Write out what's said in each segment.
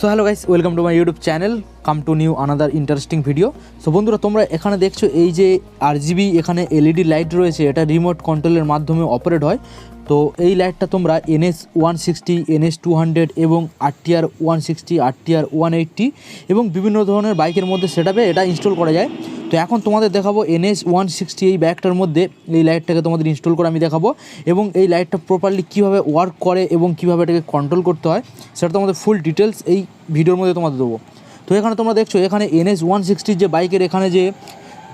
So hello guys, welcome to my YouTube channel, come to new another interesting video. So বন্ধুরা, তোমরা এখানে দেখছো এই যে আরজিবি এখানে এলইডি লাইট রয়েছে, এটা রিমোট কন্ট্রোলের মাধ্যমে অপারেট হয়। তো এই লাইটটা তোমরা Ns160, Ns200 এবং RTR 160, RTR 180 এবং বিভিন্ন ধরনের বাইকের মধ্যে সেটআপে এটা ইনস্টল করা যায়। তো এখন তোমাদের দেখাবো Ns160 এই ব্যাগটার মধ্যে এই লাইটটাকে তোমাদের ইনস্টল করে আমি দেখাবো, এবং এই লাইটটা প্রপারলি কীভাবে ওয়ার্ক করে এবং কীভাবে এটাকে কন্ট্রোল করতে হয় সেটা তোমাদের ফুল ডিটেলস এই ভিডিওর মধ্যে তোমাদের দেবো। তো এখানে তোমরা দেখছো এখানে Ns160 যে বাইকের এখানে যে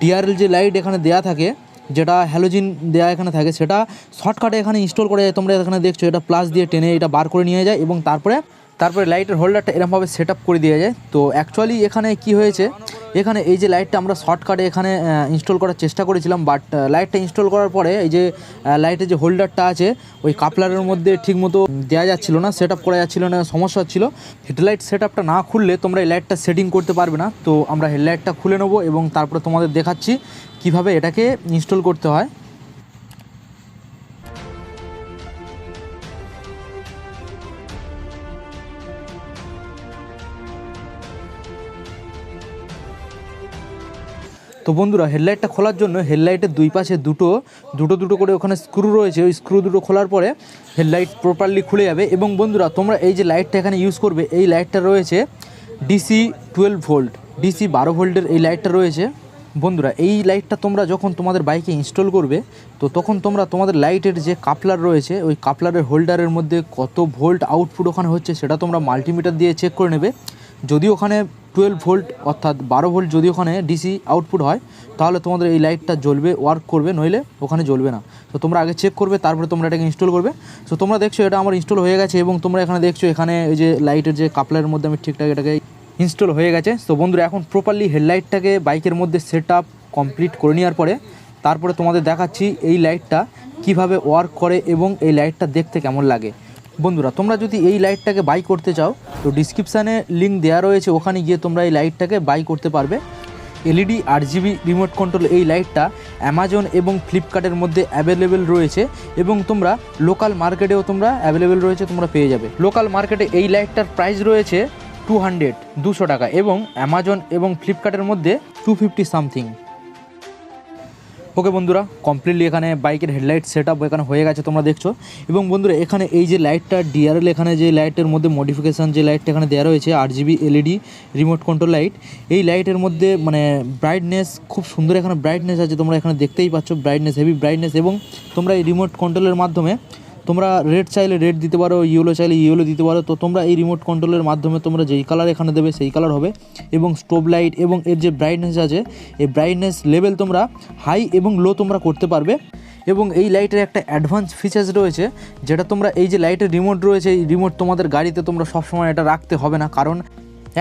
DRL যে লাইট এখানে দেয়া থাকে, যেটা হ্যালোজিন দেয়া এখানে থাকে, সেটা শর্টকাটে এখানে ইনস্টল করে যায়। তোমরা এখানে দেখছো এটা প্লাস দিয়ে টেনে এটা বার করে নিয়ে যায় এবং তারপরে লাইটের হোল্ডারটা এরকমভাবে সেট আপ করে দেওয়া যায়। তো অ্যাকচুয়ালি এখানে কি হয়েছে, এখানে এই যে লাইটটা আমরা শর্টকাটে এখানে ইনস্টল করার চেষ্টা করেছিলাম, বাট লাইটটা ইনস্টল করার পরে এই যে লাইটের যে হোল্ডারটা আছে ওই কাপলারের মধ্যে ঠিকমতো দেওয়া যাচ্ছিলো না, সেট আপ করা যাচ্ছিলো না, সমস্যা হচ্ছিলো। হেডলাইট সেট আপটা না খুললে তোমরা এই লাইটটা সেটিং করতে পারবে না। তো আমরা হেডলাইটটা খুলে নেবো এবং তারপরে তোমাদের দেখাচ্ছি কিভাবে এটাকে ইনস্টল করতে হয়। তো বন্ধুরা, হেডলাইটটা খোলার জন্য হেডলাইটের দুই পাশে দুটো করে ওখানে স্ক্রু রয়েছে, ওই স্ক্রু দুটো খোলার পরে হেডলাইট প্রপারলি খুলে যাবে। এবং বন্ধুরা, তোমরা এই যে লাইটটা এখানে ইউজ করবে, এই লাইটটা রয়েছে ডিসি 12 ভোল্ট, ডিসি 12 ভোল্টের এই লাইটটা রয়েছে। বন্ধুরা, এই লাইটটা তোমরা যখন তোমাদের বাইকে ইনস্টল করবে, তো তখন তোমরা তোমাদের লাইটের যে কাপলার রয়েছে ওই কাপলারের হোল্ডারের মধ্যে কত ভোল্ট আউটপুট ওখানে হচ্ছে সেটা তোমরা মাল্টিমিটার দিয়ে চেক করে নেবে। যদি ওখানে 12 ভোল্ট অর্থাৎ 12 ভোল্ট যদি ওখানে ডিসি আউটপুট হয়, তাহলে তোমাদের এই লাইটটা জ্বলবে, ওয়ার্ক করবে, নইলে ওখানে জ্বলবে না। তো তোমরা আগে চেক করবে, তারপরে তোমরা এটাকে ইনস্টল করবে। তো তোমরা দেখছো এটা আমার ইনস্টল হয়ে গেছে, এবং তোমরা এখানে দেখছো এখানে এই যে লাইটের যে কাপলারের মধ্যে আমি ঠিকঠাক এটাকে ইনস্টল হয়ে গেছে। তো বন্ধুরা, এখন প্রপারলি হেডলাইটটাকে বাইকের মধ্যে সেট আপ কমপ্লিট করে নেওয়ার পরে তারপরে তোমাদের দেখাচ্ছি এই লাইটটা কিভাবে ওয়ার্ক করে এবং এই লাইটটা দেখতে কেমন লাগে। বন্ধুরা, তোমরা যদি এই লাইটটাকে বাই করতে চাও তো ডিসক্রিপশানে লিঙ্ক দেওয়া রয়েছে, ওখানে গিয়ে তোমরা এই লাইটটাকে বাই করতে পারবে। এলইডি আরজিবি রিমোট কন্ট্রোল এই লাইটটা অ্যামাজন এবং ফ্লিপকার্টের মধ্যে অ্যাভেলেবেল রয়েছে, এবং তোমরা লোকাল মার্কেটেও তোমরা অ্যাভেলেবেল রয়েছে, তোমরা পেয়ে যাবে। লোকাল মার্কেটে এই লাইটটার প্রাইস রয়েছে 200 টাকা, এবং অ্যামাজন এবং ফ্লিপকার্টের মধ্যে 250 সামথিং। ওকে বন্ধুরা, কমপ্লিটলি এখানে বাইকের হেডলাইট সেট আপ এখানে হয়ে গেছে, তোমরা দেখছো। এবং বন্ধুরা, এখানে এই যে লাইটটা ডিআরএল, এখানে যে লাইটের মধ্যে মডিফিকেশান যে লাইটটা এখানে দেওয়া রয়েছে RGB LED remote control light, এই লাইটের মধ্যে মানে ব্রাইটনেস খুব সুন্দর এখানে ব্রাইটনেস আছে, তোমরা এখানে দেখতেই পাচ্ছ ব্রাইটনেস, হেভি ব্রাইটনেস। এবং তোমরা এই রিমোট কন্ট্রোলের মাধ্যমে তোমরা রেড চাইলে রেড দিতে পারো, ইয়েলো চাইলে ইয়েলো দিতে পারো। তো তোমরা এই রিমোট কন্ট্রোলের মাধ্যমে তোমরা যেই কালার এখানে দেবে সেই কালার হবে। এবং স্টোভ লাইট এবং এর যে ব্রাইটনেস আছে, এই ব্রাইটনেস লেভেল তোমরা হাই এবং লো তোমরা করতে পারবে। এবং এই লাইটের একটা অ্যাডভান্স ফিচার্স রয়েছে, যেটা তোমরা এই যে লাইটের রিমোট রয়েছে, এই রিমোট তোমাদের গাড়িতে তোমরা সবসময় এটা রাখতে হবে না, কারণ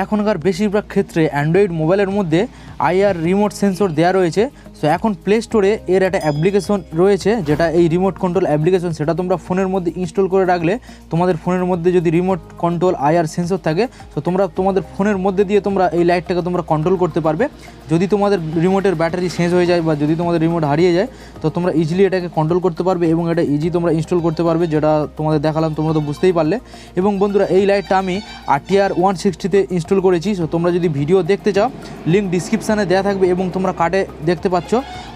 এখনকার বেশিরভাগ ক্ষেত্রে অ্যান্ড্রয়েড মোবাইলের মধ্যে আইআর রিমোট সেন্সর দেওয়া রয়েছে। সো এখন প্লে স্টোরে এর একটা অ্যাপ্লিকেশন রয়েছে, যেটা এই রিমোট কন্ট্রোল অ্যাপ্লিকেশন, সেটা তোমরা ফোনের মধ্যে ইনস্টল করে রাখলে তোমাদের ফোনের মধ্যে যদি রিমোট কন্ট্রোল আইআর সেন্সর থাকে, তো তোমরা তোমাদের ফোনের মধ্যে দিয়ে তোমরা এই লাইটটাকে তোমরা কন্ট্রোল করতে পারবে। যদি তোমাদের রিমোটের ব্যাটারি শেষ হয়ে যায় বা যদি তোমাদের রিমোট হারিয়ে যায়, তো তোমরা ইজিলি এটাকে কন্ট্রোল করতে পারবে এবং এটা ইজি তোমরা ইনস্টল করতে পারবে, যেটা তোমাদের দেখালাম, তোমরা তো বুঝতেই পারলে। এবং বন্ধুরা, এই লাইটটা আমি RTR 160-তে ইনস্টল করেছি। সো তোমরা যদি ভিডিও দেখতে চাও, লিঙ্ক ডিসক্রিপশানে দেওয়া থাকবে, এবং তোমরা কার্ডে দেখতে পাচ্ছ,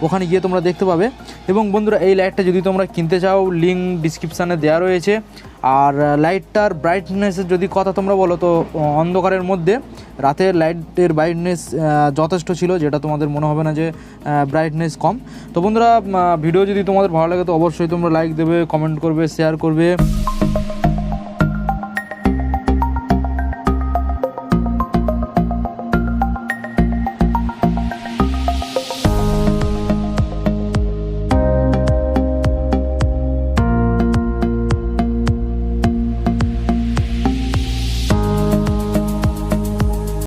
ওখানে গিয়ে তোমরা দেখতে পাবে। এবং বন্ধুরা, এই লাইটটা যদি তোমরা কিনতে চাও, লিঙ্ক ডিসক্রিপশানে দেওয়া রয়েছে। আর লাইটটার ব্রাইটনেসের যদি কথা তোমরা বলো, তো অন্ধকারের মধ্যে রাতের লাইটের ব্রাইটনেস যথেষ্ট ছিল, যেটা তোমাদের মনে হবে না যে ব্রাইটনেস কম। তো বন্ধুরা, ভিডিও যদি তোমাদের ভালো লাগে তো অবশ্যই তোমরা লাইক দেবে, কমেন্ট করবে, শেয়ার করবে।